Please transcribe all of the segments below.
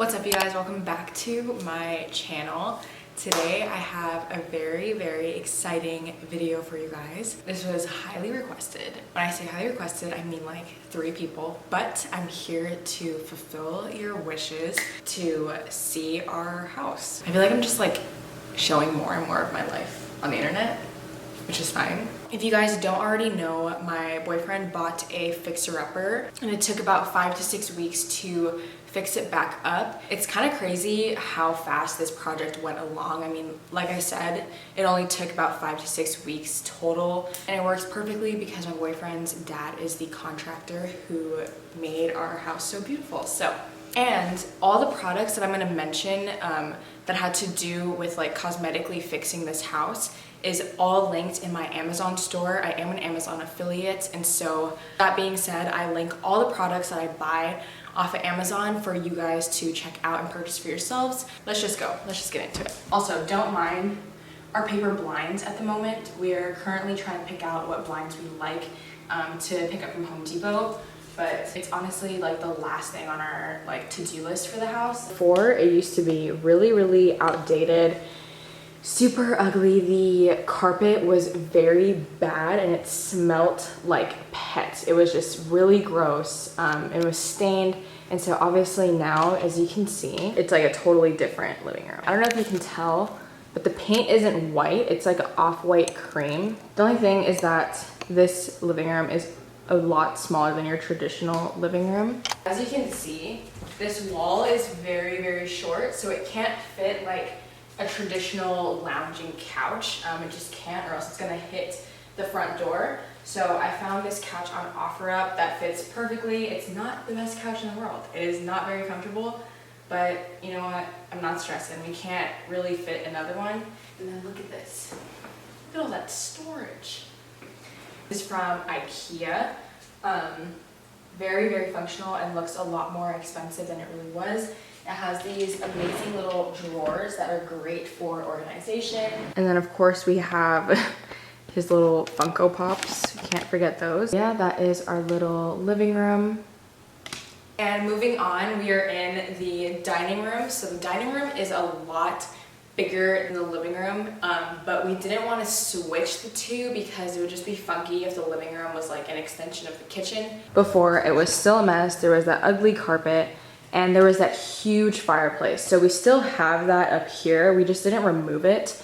What's up, you guys? Welcome back to my channel. Today I have a very exciting video for you guys. This was highly requested. When I say highly requested, I mean like 3 people, but I'm here to fulfill your wishes to see our house. I feel like I'm just like showing more and more of my life on the internet, which is fine. If you guys don't already know, my boyfriend bought a fixer-upper and it took about 5 to 6 weeks to fix it back up. It's kind of crazy how fast this project went along. I mean, like I said, it only took about 5 to 6 weeks total, and it works perfectly because my boyfriend's dad is the contractor who made our house so beautiful. And all the products that I'm gonna mention that had to do with like cosmetically fixing this house is all linked in my Amazon store. I am an Amazon affiliate, and so that being said, I link all the products that I buy off of Amazon for you guys to check out and purchase for yourselves. Let's just get into it. Also, don't mind our paper blinds at the moment. We're currently trying to pick out what blinds we like to pick up from Home Depot, but it's honestly like the last thing on our like to-do list for the house. Before, it used to be really outdated, super ugly. The carpet was very bad and it smelt like pet. It was just really gross. It was stained, and so obviously now, as you can see, it's like a totally different living room. I don't know if you can tell, but the paint isn't white, it's like an off-white cream. The only thing is that this living room is a lot smaller than your traditional living room. As you can see, this wall is very short, so it can't fit like a traditional lounging couch. It just can't, or else it's gonna hit the front door. So I found this couch on OfferUp that fits perfectly. It's not the best couch in the world. It is not very comfortable, but you know what? I'm not stressing. We can't really fit another one. And then look at this. Look at all that storage. This is from IKEA. Very functional and looks a lot more expensive than it really was. It has these amazing little drawers that are great for organization. And then of course we have his little Funko Pops. Can't forget those. Yeah, that is our little living room. And moving on, we are in the dining room. So the dining room is a lot bigger than the living room, but we didn't want to switch the two because it would just be funky if the living room was like an extension of the kitchen. Before, it was still a mess. There was that ugly carpet and there was that huge fireplace. So we still have that up here. We just didn't remove it.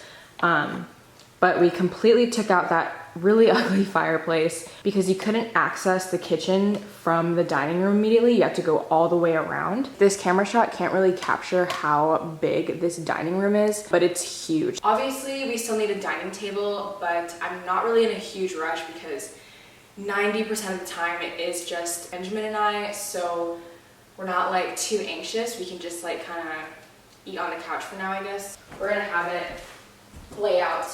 But we completely took out that really ugly fireplace because you couldn't access the kitchen from the dining room immediately. You have to go all the way around. This camera shot can't really capture how big this dining room is, but it's huge. Obviously, we still need a dining table, but I'm not really in a huge rush because 90% of the time it is just Benjamin and I, so we're not like too anxious. We can just like kind of eat on the couch for now, I guess. We're gonna have it lay out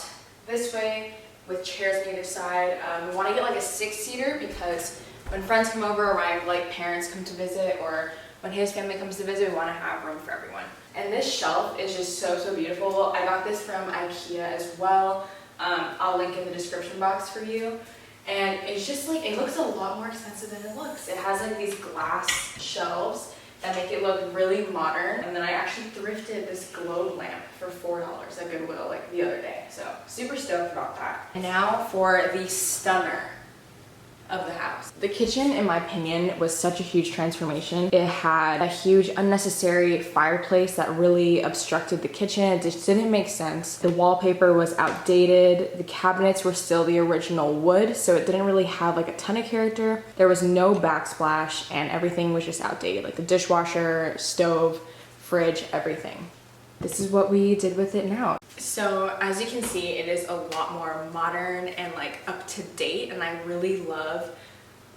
this way with chairs on either side. We want to get like a 6-seater because when friends come over or my like parents come to visit or when his family comes to visit, we want to have room for everyone. And this shelf is just so beautiful. I got this from IKEA as well. I'll link in the description box for you. And it's just like, it looks a lot more expensive than it looks. It has like these glass shelves that make it look really modern. And then I actually thrifted this globe lamp for $4 at Goodwill like the other day. So super stoked about that. And now for the stunner of the house. The kitchen, in my opinion, was such a huge transformation. It had a huge unnecessary fireplace that really obstructed the kitchen. It just didn't make sense. The wallpaper was outdated. The cabinets were still the original wood, so it didn't really have like a ton of character. There was no backsplash and everything was just outdated, like the dishwasher, stove, fridge, everything. This is what we did with it now. So as you can see, it is a lot more modern and like up to date, and I really love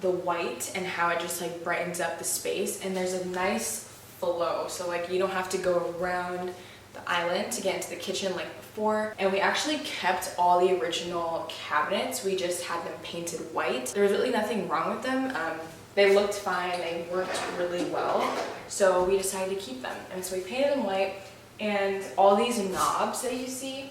the white and how it just like brightens up the space. And there's a nice flow, so like you don't have to go around the island to get into the kitchen like before. And we actually kept all the original cabinets. We just had them painted white. There was really nothing wrong with them. They looked fine, they worked really well, so we decided to keep them. And so we painted them white. And all these knobs that you see,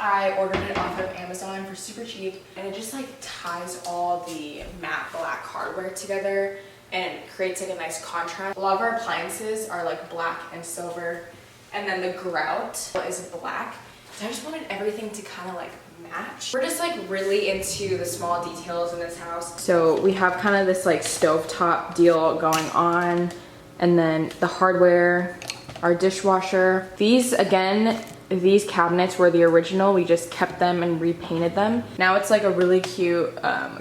I ordered it off of Amazon for super cheap, and it just like ties all the matte black hardware together and it creates like a nice contrast. A lot of our appliances are like black and silver, and then the grout is black. So I just wanted everything to kind of like match. We're just like really into the small details in this house. So we have kind of this like stovetop deal going on, and then the hardware, our dishwasher. These, again, these cabinets were the original. We just kept them and repainted them. Now it's like a really cute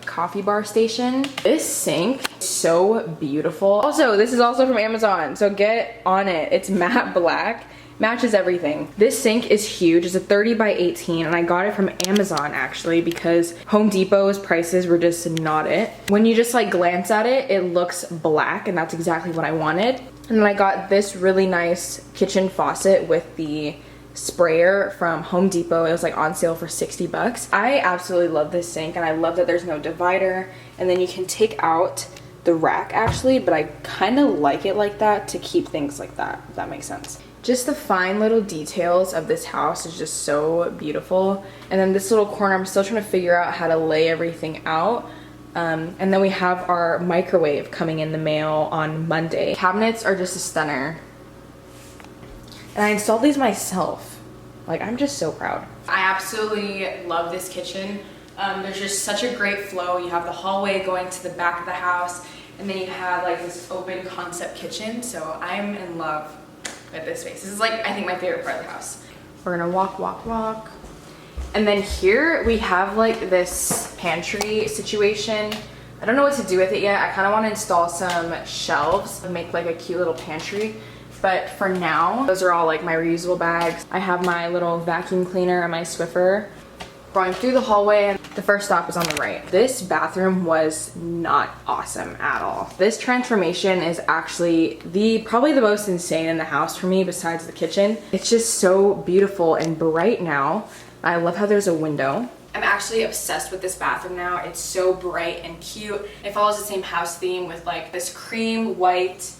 coffee bar station. This sink is so beautiful. Also, this is also from Amazon, so get on it. It's matte black. Matches everything. This sink is huge. It's a 30 by 18, and I got it from Amazon actually because Home Depot's prices were just not it. When you just like glance at it, it looks black, and that's exactly what I wanted. And then I got this really nice kitchen faucet with the sprayer from Home Depot. It was like on sale for 60 bucks. I absolutely love this sink, and I love that there's no divider, and then you can take out the rack actually, but I kind of like it like that to keep things like that, if that makes sense. Just the fine little details of this house is just so beautiful. And then this little corner, I'm still trying to figure out how to lay everything out. And then we have our microwave coming in the mail on Monday. Cabinets are just a stunner. And I installed these myself. Like, I'm just so proud. I absolutely love this kitchen. There's just such a great flow. You have the hallway going to the back of the house, and then you have like this open concept kitchen. So I'm in love with this space. This is like, I think, my favorite part of the house. We're gonna walk. And then here we have like this pantry situation. I don't know what to do with it yet. I kind of want to install some shelves and make like a cute little pantry. But for now, those are all like my reusable bags. I have my little vacuum cleaner and my Swiffer. Going through the hallway, and the first stop is on the right. This bathroom was not awesome at all. This transformation is actually probably the most insane in the house for me besides the kitchen. It's just so beautiful and bright now. I love how there's a window. I'm actually obsessed with this bathroom now. It's so bright and cute. It follows the same house theme with like this cream white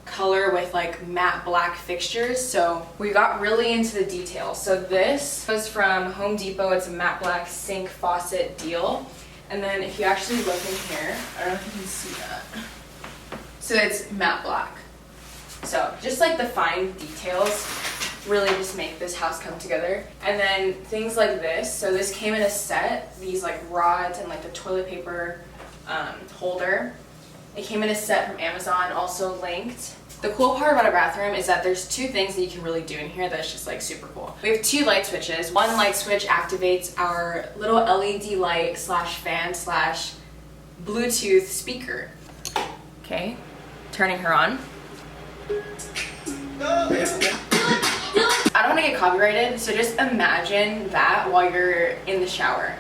color with like matte black fixtures. So we got really into the details. So this was from Home Depot. It's a matte black sink faucet deal. And then if you actually look in here, I don't know if you can see that. So it's matte black. So just like the fine details really just make this house come together. And then things like this. So this came in a set, these like rods and like the toilet paper holder. It came in a set from Amazon, also linked. The cool part about our bathroom is that there's two things that you can really do in here that's just like super cool. We have two light switches. One light switch activates our little LED light slash fan slash Bluetooth speaker. Okay, turning her on. I don't want to get copyrighted, so just imagine that while you're in the shower.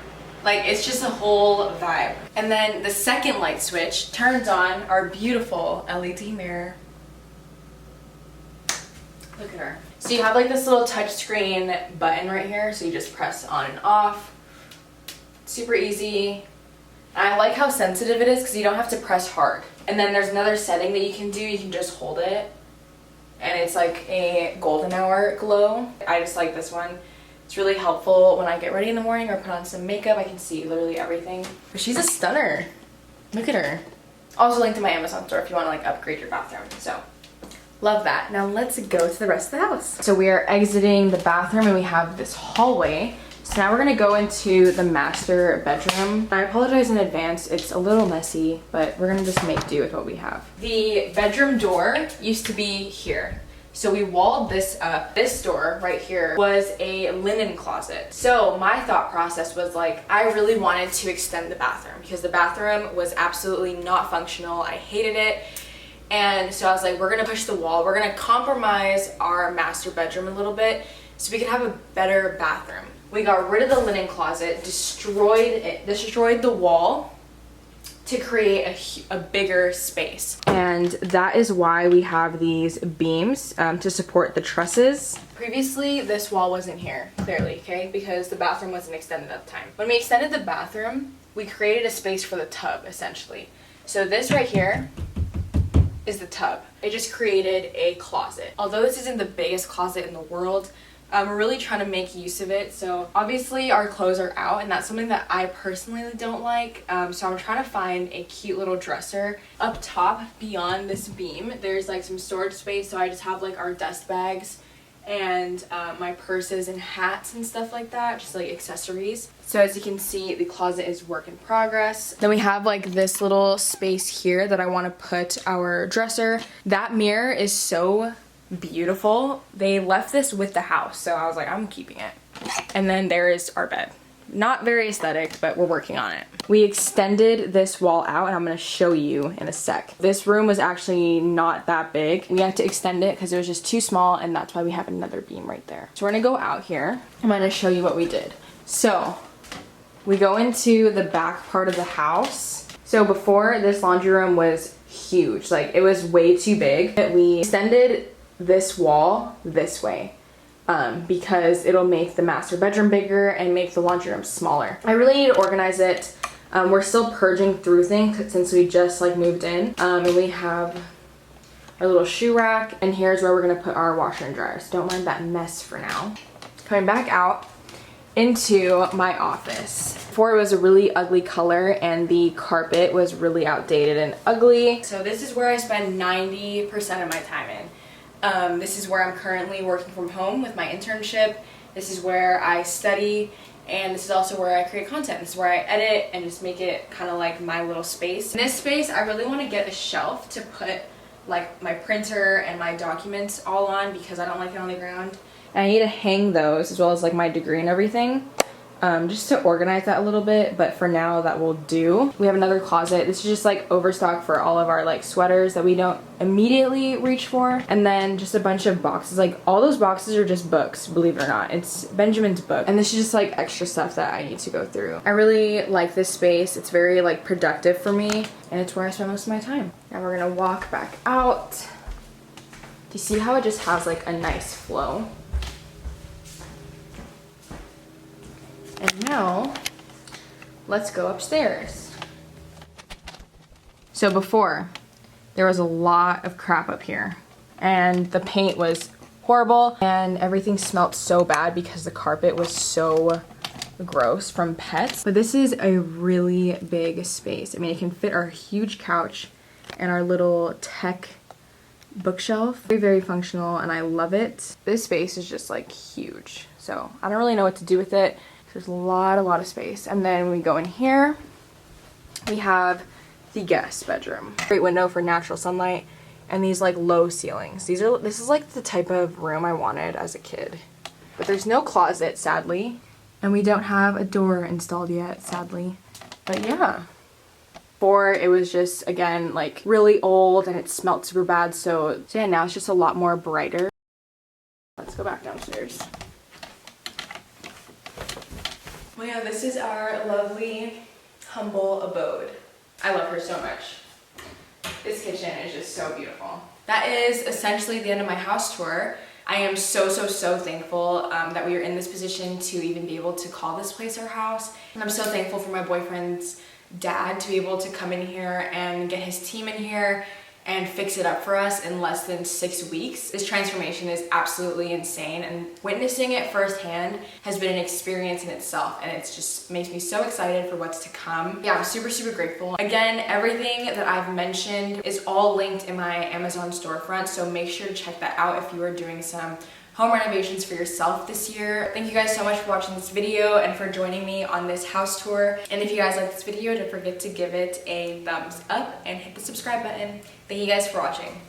Like, it's just a whole vibe. And then the second light switch turns on our beautiful LED mirror. Look at her. So you have like this little touchscreen button right here, so you just press on and off. Super easy. And I like how sensitive it is because you don't have to press hard. And then there's another setting that you can do. You can just hold it, and it's like a golden hour glow. I just like this one. It's really helpful when I get ready in the morning or put on some makeup. I can see literally everything. But she's a stunner. Look at her. Also linked to my Amazon store if you want to like upgrade your bathroom. So love that. Now let's go to the rest of the house. So we are exiting the bathroom and we have this hallway. So now we're gonna go into the master bedroom. I apologize in advance, it's a little messy, but we're gonna just make do with what we have. The bedroom door used to be here. So we walled this up. This door right here was a linen closet. So my thought process was like, I really wanted to extend the bathroom because the bathroom was absolutely not functional. I hated it. And so I was like, we're gonna push the wall. We're gonna compromise our master bedroom a little bit so we could have a better bathroom. We got rid of the linen closet, destroyed the wall to create a bigger space. And that is why we have these beams to support the trusses. Previously, this wall wasn't here, barely, okay? Because the bathroom wasn't extended at the time. When we extended the bathroom, we created a space for the tub, essentially. So this right here is the tub. It just created a closet. Although this isn't the biggest closet in the world, We're really trying to make use of it. So obviously our clothes are out, and that's something that I personally don't like. So I'm trying to find a cute little dresser. Up top, beyond this beam, there's like some storage space. So I just have like our dust bags and my purses and hats and stuff like that, just like accessories. So as you can see, the closet is work in progress. Then we have like this little space here that I want to put our dresser. That mirror is so beautiful. They left this with the house, so I was like, I'm keeping it. And then there is our bed. Not very aesthetic, but we're working on it. We extended this wall out, and I'm gonna show you in a sec. This room was actually not that big. We had to extend it because it was just too small, and that's why we have another beam right there. So we're gonna go out here. I'm gonna show you what we did. So we go into the back part of the house. So before, this laundry room was huge. Like, it was way too big. We extended this wall this way because it'll make the master bedroom bigger and make the laundry room smaller. I really need to organize it. We're still purging through things since we just like moved in. And we have our little shoe rack, and here's where we're gonna put our washer and dryer. So don't mind that mess for now. Coming back out into my office. Before, it was a really ugly color and the carpet was really outdated and ugly. So this is where I spend 90% of my time in. This is where I'm currently working from home with my internship. This is where I study, and this is also where I create content. This is where I edit and just make it kind of like my little space. In this space, I really want to get a shelf to put like my printer and my documents all on because I don't like it on the ground. And I need to hang those as well as like my degree and everything. Just to organize that a little bit, but for now that will do. We have another closet. This is just like overstock for all of our like sweaters that we don't immediately reach for. And then just a bunch of boxes. Like, all those boxes are just books, believe it or not. It's Benjamin's book. And this is just like extra stuff that I need to go through. I really like this space. It's very like productive for me, and it's where I spend most of my time. Now we're gonna walk back out. Do you see how it just has like a nice flow? And now, let's go upstairs. So before, there was a lot of crap up here, and the paint was horrible, and everything smelled so bad because the carpet was so gross from pets. But this is a really big space. I mean, it can fit our huge couch and our little tech bookshelf. Very, very functional, and I love it. This space is just like huge, so I don't really know what to do with it. There's a lot of space. And then we go in here, we have the guest bedroom. Great window for natural sunlight, and these like low ceilings. This is like the type of room I wanted as a kid. But there's no closet, sadly. And we don't have a door installed yet, sadly. But yeah. Before, it was just, again, like really old and it smelled super bad. So yeah, now it's just a lot more brighter. Let's go back downstairs. Well, yeah, this is our lovely, humble abode. I love her so much. This kitchen is just so beautiful. That is essentially the end of my house tour. I am so thankful that we are in this position to even be able to call this place our house. And I'm so thankful for my boyfriend's dad to be able to come in here and get his team in here and fix it up for us in less than 6 weeks. This transformation is absolutely insane, and witnessing it firsthand has been an experience in itself, and it just makes me so excited for what's to come. Yeah, I'm super grateful. Again, everything that I've mentioned is all linked in my Amazon storefront, so make sure to check that out if you are doing some home renovations for yourself this year. Thank you guys so much for watching this video and for joining me on this house tour. And if you guys like this video, don't forget to give it a thumbs up and hit the subscribe button. Thank you guys for watching.